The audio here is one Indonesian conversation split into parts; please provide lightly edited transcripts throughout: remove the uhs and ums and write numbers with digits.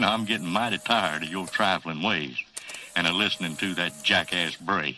and I'm getting mighty tired of your trifling ways and of listening to that jackass Bray.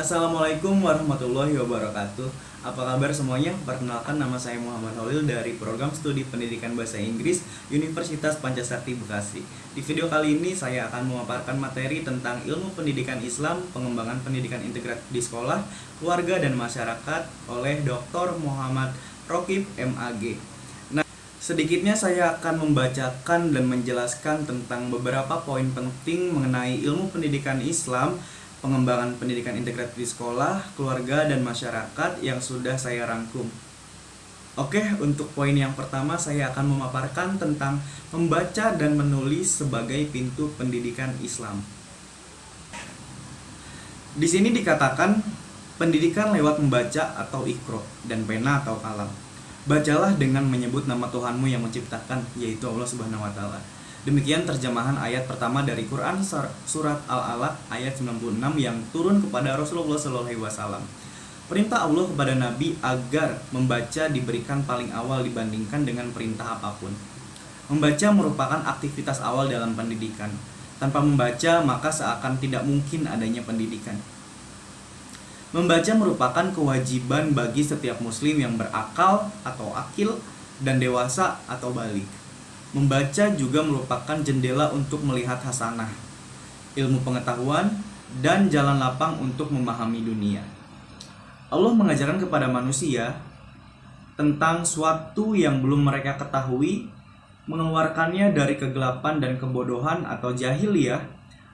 Assalamualaikum warahmatullahi wabarakatuh. Apa kabar semuanya? Perkenalkan, nama saya Muhammad Holil dari Program Studi Pendidikan Bahasa Inggris Universitas Pancasakti Bekasi. Di video kali ini saya akan memaparkan materi tentang ilmu pendidikan Islam, pengembangan pendidikan integratif di sekolah, keluarga dan masyarakat oleh Dr. Muhammad Rokib MAG. Nah, sedikitnya saya akan membacakan dan menjelaskan tentang beberapa poin penting mengenai ilmu pendidikan Islam, pengembangan pendidikan integratif di sekolah, keluarga, dan masyarakat yang sudah saya rangkum. Oke, untuk poin yang pertama saya akan memaparkan tentang membaca dan menulis sebagai pintu pendidikan Islam. Di sini dikatakan pendidikan lewat membaca atau iqra dan pena atau kalam. Bacalah dengan menyebut nama Tuhanmu yang menciptakan, yaitu Allah Subhanahu wa taala. Demikian terjemahan ayat pertama dari Quran surat Al-Alaq ayat 96 yang turun kepada Rasulullah SAW. Perintah Allah kepada Nabi agar membaca diberikan paling awal dibandingkan dengan perintah apapun. Membaca merupakan aktivitas awal dalam pendidikan. Tanpa membaca maka seakan tidak mungkin adanya pendidikan. Membaca merupakan kewajiban bagi setiap muslim yang berakal atau akil dan dewasa atau balik. Membaca juga merupakan jendela untuk melihat hasanah, ilmu pengetahuan, dan jalan lapang untuk memahami dunia. Allah mengajarkan kepada manusia tentang suatu yang belum mereka ketahui, mengeluarkannya dari kegelapan dan kebodohan atau jahiliyah,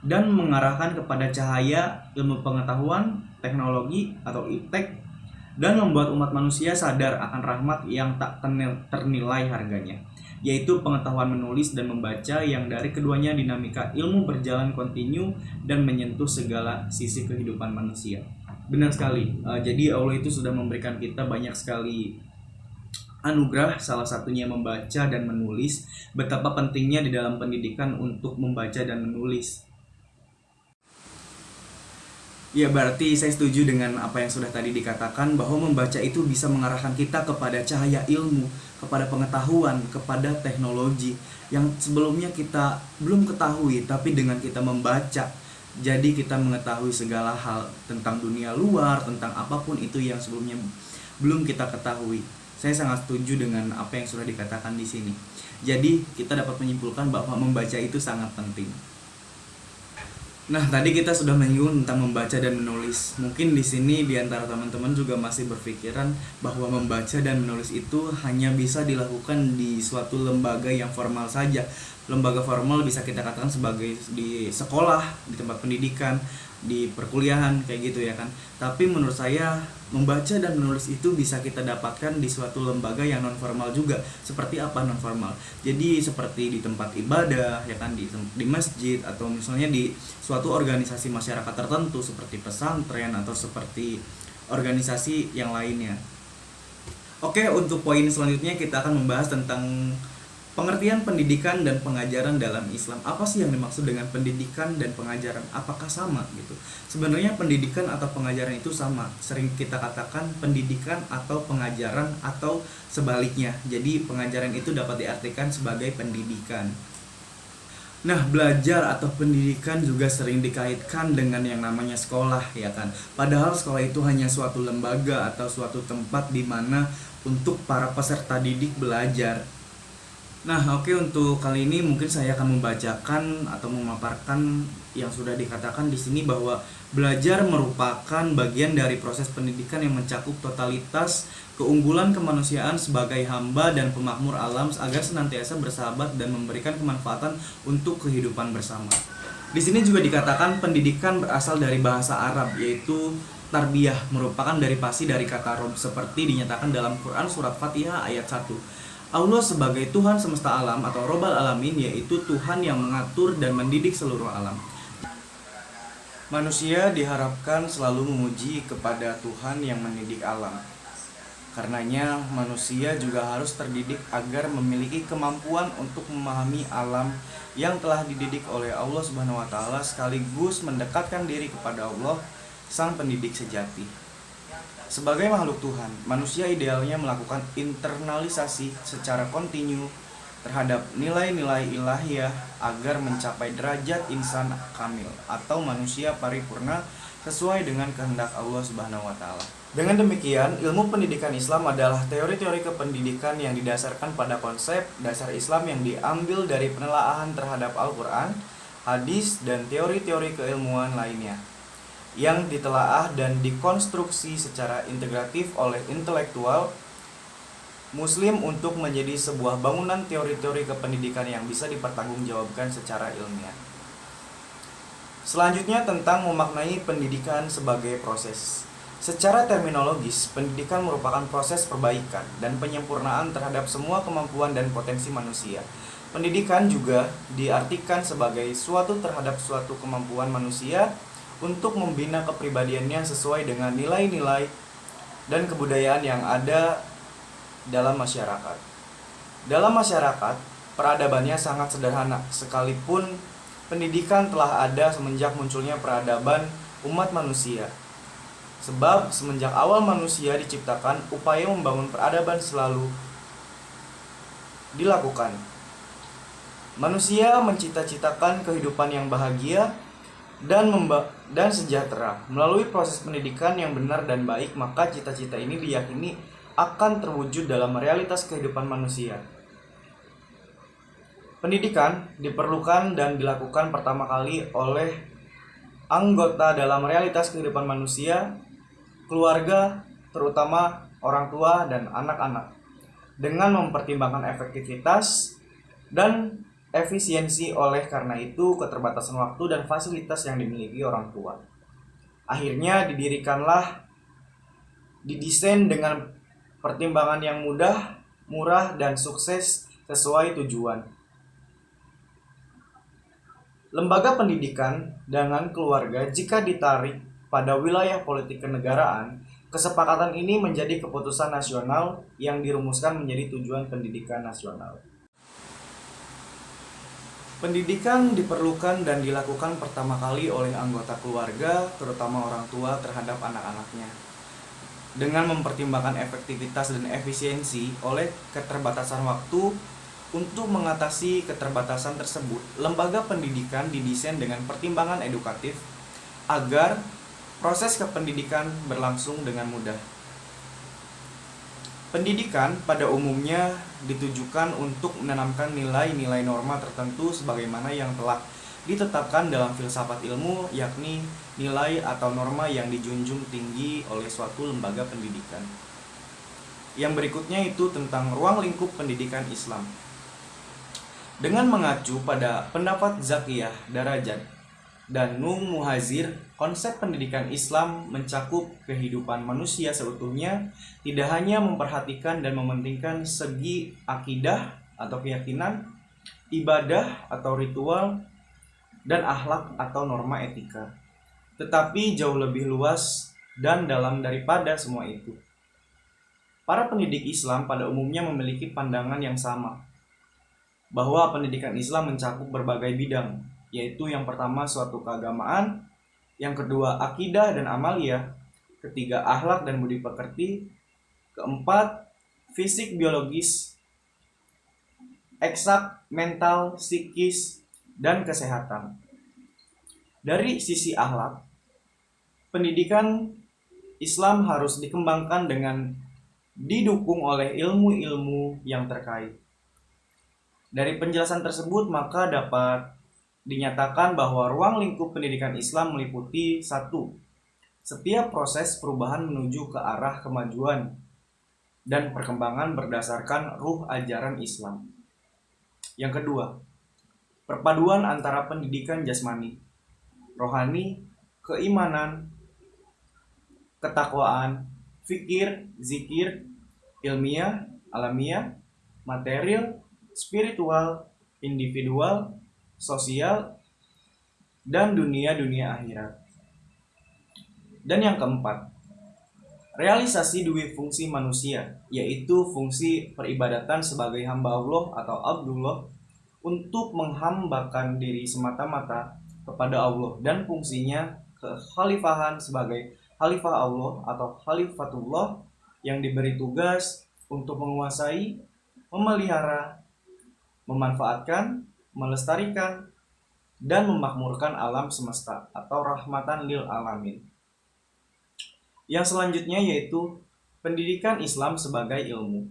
dan mengarahkan kepada cahaya ilmu pengetahuan, teknologi atau iptek, dan membuat umat manusia sadar akan rahmat yang tak ternilai harganya, yaitu pengetahuan menulis dan membaca yang dari keduanya dinamika ilmu berjalan kontinu dan menyentuh segala sisi kehidupan manusia. Benar sekali, jadi Allah itu sudah memberikan kita banyak sekali anugerah, salah satunya membaca dan menulis. Betapa pentingnya di dalam pendidikan untuk membaca dan menulis. Ya, berarti saya setuju dengan apa yang sudah tadi dikatakan, bahwa membaca itu bisa mengarahkan kita kepada cahaya ilmu, kepada pengetahuan, kepada teknologi yang sebelumnya kita belum ketahui. Tapi dengan kita membaca, jadi kita mengetahui segala hal tentang dunia luar, tentang apapun itu yang sebelumnya belum kita ketahui. Saya sangat setuju dengan apa yang sudah dikatakan di sini. Jadi kita dapat menyimpulkan bahwa membaca itu sangat penting. Nah, tadi kita sudah menyinggung tentang membaca dan menulis. Mungkin di sini di antara teman-teman juga masih berpikiran bahwa membaca dan menulis itu hanya bisa dilakukan di suatu lembaga yang formal saja. Lembaga formal bisa kita katakan sebagai di sekolah, di tempat pendidikan, di perkuliahan, kayak gitu ya kan. Tapi menurut saya membaca dan menulis itu bisa kita dapatkan di suatu lembaga yang non formal juga. Seperti apa non formal? Jadi seperti di tempat ibadah ya kan, di masjid, atau misalnya di suatu organisasi masyarakat tertentu seperti pesantren atau seperti organisasi yang lainnya. Oke, untuk poin selanjutnya kita akan membahas tentang pengertian pendidikan dan pengajaran dalam Islam. Apa sih yang dimaksud dengan pendidikan dan pengajaran? Apakah sama gitu? Sebenarnya pendidikan atau pengajaran itu sama. Sering kita katakan pendidikan atau pengajaran atau sebaliknya. Jadi pengajaran itu dapat diartikan sebagai pendidikan. Nah, belajar atau pendidikan juga sering dikaitkan dengan yang namanya sekolah ya kan. Padahal sekolah itu hanya suatu lembaga atau suatu tempat di mana untuk para peserta didik belajar. Nah, oke, untuk kali ini mungkin saya akan membacakan atau memaparkan yang sudah dikatakan di sini, bahwa belajar merupakan bagian dari proses pendidikan yang mencakup totalitas keunggulan kemanusiaan sebagai hamba dan pemakmur alam agar senantiasa bersahabat dan memberikan kemanfaatan untuk kehidupan bersama. Di sini juga dikatakan pendidikan berasal dari bahasa Arab, yaitu tarbiyah, merupakan derivasi dari kata rob, seperti dinyatakan dalam Quran surat Fatihah ayat 1. Allah sebagai Tuhan semesta alam atau Robbal Alamin, yaitu Tuhan yang mengatur dan mendidik seluruh alam. Manusia diharapkan selalu memuji kepada Tuhan yang mendidik alam. Karenanya manusia juga harus terdidik agar memiliki kemampuan untuk memahami alam yang telah dididik oleh Allah Subhanahu wa taala, sekaligus mendekatkan diri kepada Allah, sang pendidik sejati. Sebagai makhluk Tuhan, manusia idealnya melakukan internalisasi secara kontinu terhadap nilai-nilai ilahiyah agar mencapai derajat insan kamil atau manusia paripurna sesuai dengan kehendak Allah Subhanahu wa taala. Dengan demikian, ilmu pendidikan Islam adalah teori-teori kependidikan yang didasarkan pada konsep dasar Islam yang diambil dari penelaahan terhadap Al-Qur'an, hadis, dan teori-teori keilmuan lainnya yang ditelaah dan dikonstruksi secara integratif oleh intelektual Muslim untuk menjadi sebuah bangunan teori-teori kependidikan yang bisa dipertanggungjawabkan secara ilmiah. Selanjutnya tentang memaknai pendidikan sebagai proses. Secara terminologis, pendidikan merupakan proses perbaikan dan penyempurnaan terhadap semua kemampuan dan potensi manusia. Pendidikan juga diartikan sebagai suatu terhadap suatu kemampuan manusia untuk membina kepribadiannya sesuai dengan nilai-nilai dan kebudayaan yang ada dalam masyarakat. Dalam masyarakat, peradabannya sangat sederhana, sekalipun pendidikan telah ada semenjak munculnya peradaban umat manusia. Sebab semenjak awal manusia diciptakan, upaya membangun peradaban selalu dilakukan. Manusia mencita-citakan kehidupan yang bahagia dan sejahtera. Melalui proses pendidikan yang benar dan baik, maka cita-cita ini diyakini akan terwujud dalam realitas kehidupan manusia. Pendidikan diperlukan dan dilakukan pertama kali oleh anggota dalam realitas kehidupan manusia, keluarga, terutama orang tua dan anak-anak, dengan mempertimbangkan efektivitas dan efisiensi. Oleh karena itu, keterbatasan waktu dan fasilitas yang dimiliki orang tua, akhirnya didesain dengan pertimbangan yang mudah, murah, dan sukses sesuai tujuan. Lembaga pendidikan dengan keluarga jika ditarik pada wilayah politik kenegaraan, kesepakatan ini menjadi keputusan nasional yang dirumuskan menjadi tujuan pendidikan nasional. Pendidikan diperlukan dan dilakukan pertama kali oleh anggota keluarga, terutama orang tua terhadap anak-anaknya. Dengan mempertimbangkan efektivitas dan efisiensi oleh keterbatasan waktu, untuk mengatasi keterbatasan tersebut, lembaga pendidikan didesain dengan pertimbangan edukatif agar proses kependidikan berlangsung dengan mudah. Pendidikan pada umumnya ditujukan untuk menanamkan nilai-nilai norma tertentu sebagaimana yang telah ditetapkan dalam filsafat ilmu, yakni nilai atau norma yang dijunjung tinggi oleh suatu lembaga pendidikan. Yang berikutnya itu tentang ruang lingkup pendidikan Islam. Dengan mengacu pada pendapat Zakiyah Darajat dan Nung Muhazir, konsep pendidikan Islam mencakup kehidupan manusia seutuhnya, tidak hanya memperhatikan dan mementingkan segi akidah atau keyakinan, ibadah atau ritual, dan akhlak atau norma etika, tetapi jauh lebih luas dan dalam daripada semua itu. Para pendidik Islam pada umumnya memiliki pandangan yang sama, bahwa pendidikan Islam mencakup berbagai bidang, yaitu yang pertama suatu keagamaan, yang kedua akidah dan amalia, ketiga akhlak dan budi pekerti, keempat fisik biologis, eksak, mental, psikis, dan kesehatan. Dari sisi akhlak, pendidikan Islam harus dikembangkan dengan didukung oleh ilmu-ilmu yang terkait. Dari penjelasan tersebut, maka dapat dinyatakan bahwa ruang lingkup pendidikan Islam meliputi 1. Setiap proses perubahan menuju ke arah kemajuan dan perkembangan berdasarkan ruh ajaran Islam. Yang kedua, perpaduan antara pendidikan jasmani, rohani, keimanan, ketakwaan, fikir, zikir, ilmiah, alamiah, material, spiritual, individual, sosial, dan dunia akhirat. Dan yang keempat, realisasi dua fungsi manusia, yaitu fungsi peribadatan sebagai hamba Allah atau Abdullah untuk menghambakan diri semata-mata kepada Allah, dan fungsinya kekhalifahan sebagai Khalifah Allah atau Khalifatullah yang diberi tugas untuk menguasai, memelihara, memanfaatkan, melestarikan, dan memakmurkan alam semesta atau rahmatan lil alamin. Yang selanjutnya yaitu pendidikan Islam sebagai ilmu.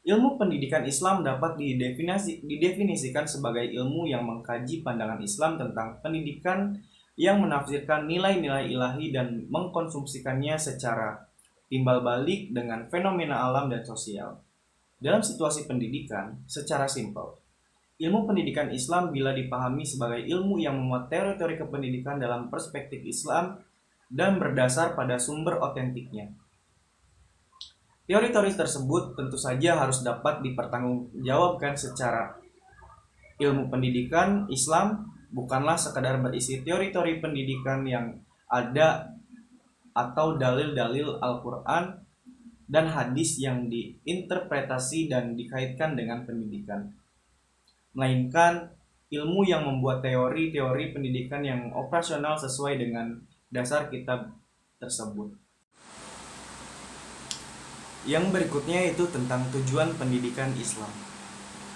Ilmu pendidikan Islam dapat didefinisikan sebagai ilmu yang mengkaji pandangan Islam tentang pendidikan, yang menafsirkan nilai-nilai ilahi dan mengkonsumsikannya secara timbal balik dengan fenomena alam dan sosial. Dalam situasi pendidikan, secara simpel, ilmu pendidikan Islam bila dipahami sebagai ilmu yang memuat teori-teori kependidikan dalam perspektif Islam dan berdasar pada sumber otentiknya. Teori-teori tersebut tentu saja harus dapat dipertanggungjawabkan secara ilmu pendidikan Islam bukanlah sekadar berisi teori-teori pendidikan yang ada atau dalil-dalil Al-Quran dan hadis yang diinterpretasi dan dikaitkan dengan pendidikan, melainkan ilmu yang membuat teori-teori pendidikan yang operasional sesuai dengan dasar kitab tersebut. Yang berikutnya itu tentang tujuan pendidikan Islam.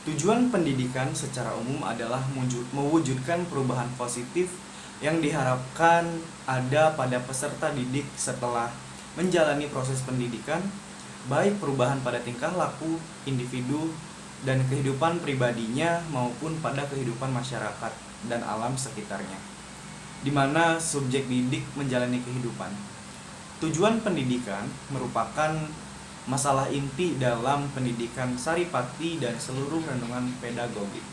Tujuan pendidikan secara umum adalah mewujudkan perubahan positif yang diharapkan ada pada peserta didik setelah menjalani proses pendidikan, baik perubahan pada tingkah laku individu dan kehidupan pribadinya maupun pada kehidupan masyarakat dan alam sekitarnya, di mana subjek didik menjalani kehidupan. Tujuan pendidikan merupakan masalah inti dalam pendidikan Saripati dan seluruh renungan pedagogi.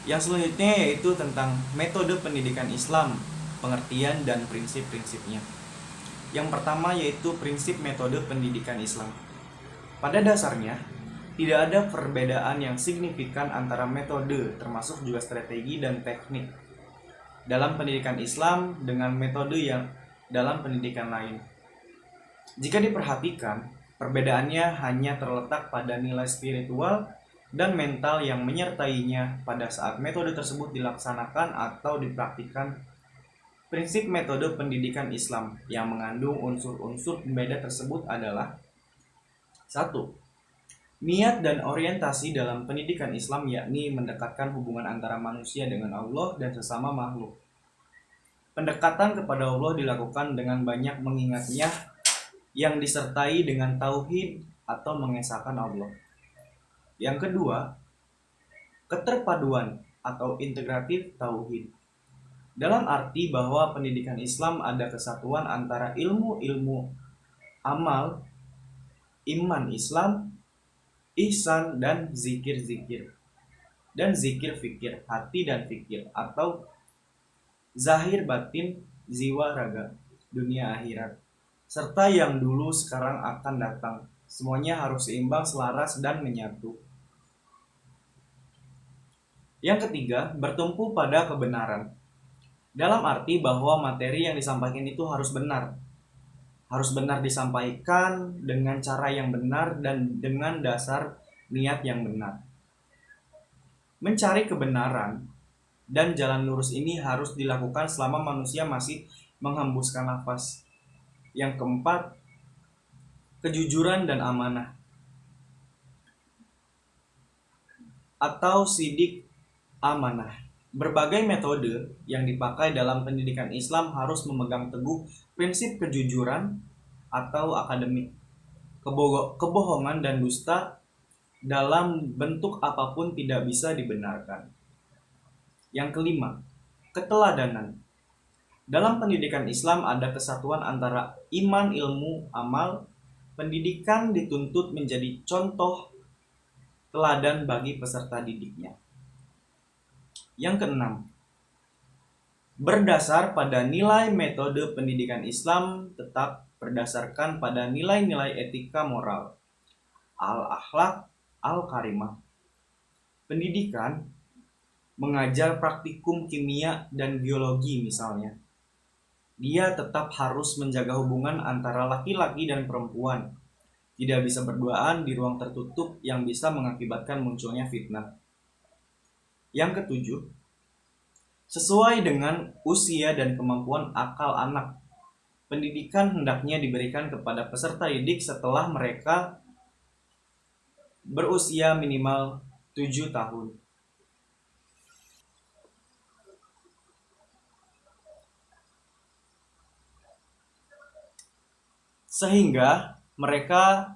Yang selanjutnya yaitu tentang metode pendidikan Islam, pengertian dan prinsip-prinsipnya. Yang pertama yaitu prinsip metode pendidikan Islam. Pada dasarnya, tidak ada perbedaan yang signifikan antara metode, termasuk juga strategi dan teknik, dalam pendidikan Islam dengan metode yang dalam pendidikan lain. Jika diperhatikan, perbedaannya hanya terletak pada nilai spiritual dan mental yang menyertainya pada saat metode tersebut dilaksanakan atau dipraktikkan. Prinsip metode pendidikan Islam yang mengandung unsur-unsur pembeda tersebut adalah 1. Niat dan orientasi dalam pendidikan Islam, yakni mendekatkan hubungan antara manusia dengan Allah dan sesama makhluk. Pendekatan kepada Allah dilakukan dengan banyak mengingatnya yang disertai dengan tauhid atau mengesahkan Allah. Yang kedua, keterpaduan atau integratif tauhid. Dalam arti bahwa pendidikan Islam ada kesatuan antara ilmu-ilmu amal, iman Islam, ihsan dan zikir-zikir, dan zikir fikir, hati dan fikir, atau zahir batin, jiwa raga, dunia akhirat, serta yang dulu sekarang akan datang. Semuanya harus seimbang, selaras, dan menyatu. Yang ketiga, bertumpu pada kebenaran. Dalam arti bahwa materi yang disampaikan itu harus benar. Harus benar disampaikan dengan cara yang benar dan dengan dasar niat yang benar. Mencari kebenaran dan jalan lurus ini harus dilakukan selama manusia masih menghembuskan nafas. Yang keempat, kejujuran dan amanah atau sidik amanah. Berbagai metode yang dipakai dalam pendidikan Islam harus memegang teguh prinsip kejujuran atau akademik, kebohongan dan dusta dalam bentuk apapun tidak bisa dibenarkan. Yang kelima, keteladanan. Dalam pendidikan Islam ada kesatuan antara iman, ilmu, amal. Pendidikan dituntut menjadi contoh teladan bagi peserta didiknya. Yang keenam, berdasar pada nilai metode pendidikan Islam tetap berdasarkan pada nilai-nilai etika moral, al-akhlak, al-karimah. Pendidikan mengajar praktikum kimia dan biologi misalnya. Dia tetap harus menjaga hubungan antara laki-laki dan perempuan. Tidak bisa berduaan di ruang tertutup yang bisa mengakibatkan munculnya fitnah. Yang ketujuh, Sesuai dengan usia dan kemampuan akal anak, pendidikan hendaknya diberikan kepada peserta didik setelah mereka berusia minimal 7 tahun. Sehingga mereka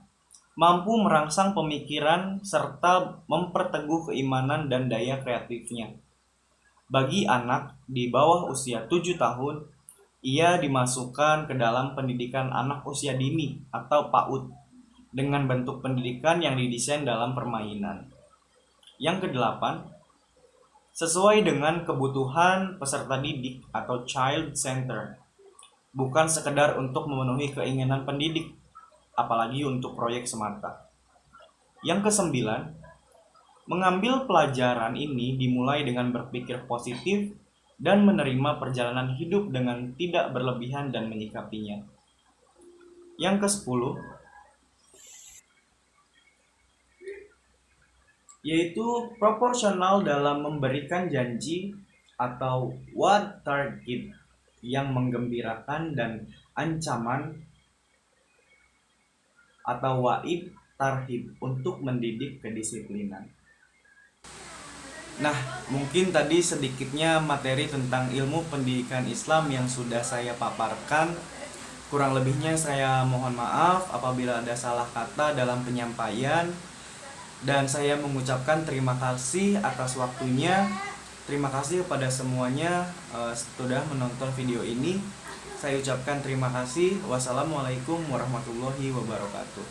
mampu merangsang pemikiran serta memperteguh keimanan dan daya kreatifnya. Bagi anak di bawah usia 7 tahun, ia dimasukkan ke dalam pendidikan anak usia dini atau PAUD dengan bentuk pendidikan yang didesain dalam permainan. Yang kedelapan, sesuai dengan kebutuhan peserta didik atau child center, bukan sekedar untuk memenuhi keinginan pendidik, apalagi untuk proyek semata. Yang kesembilan, mengambil pelajaran ini dimulai dengan berpikir positif dan menerima perjalanan hidup dengan tidak berlebihan dan menyikapinya. Yang kesepuluh, yaitu proporsional dalam memberikan janji atau what target yang menggembirakan dan ancaman atau waid tarhib untuk mendidik kedisiplinan. Nah, mungkin tadi sedikitnya materi tentang ilmu pendidikan Islam yang sudah saya paparkan. Kurang lebihnya saya mohon maaf apabila ada salah kata dalam penyampaian. Dan saya mengucapkan terima kasih atas waktunya. Terima kasih kepada semuanya sudah menonton video ini. Saya ucapkan terima kasih. Wassalamualaikum warahmatullahi wabarakatuh.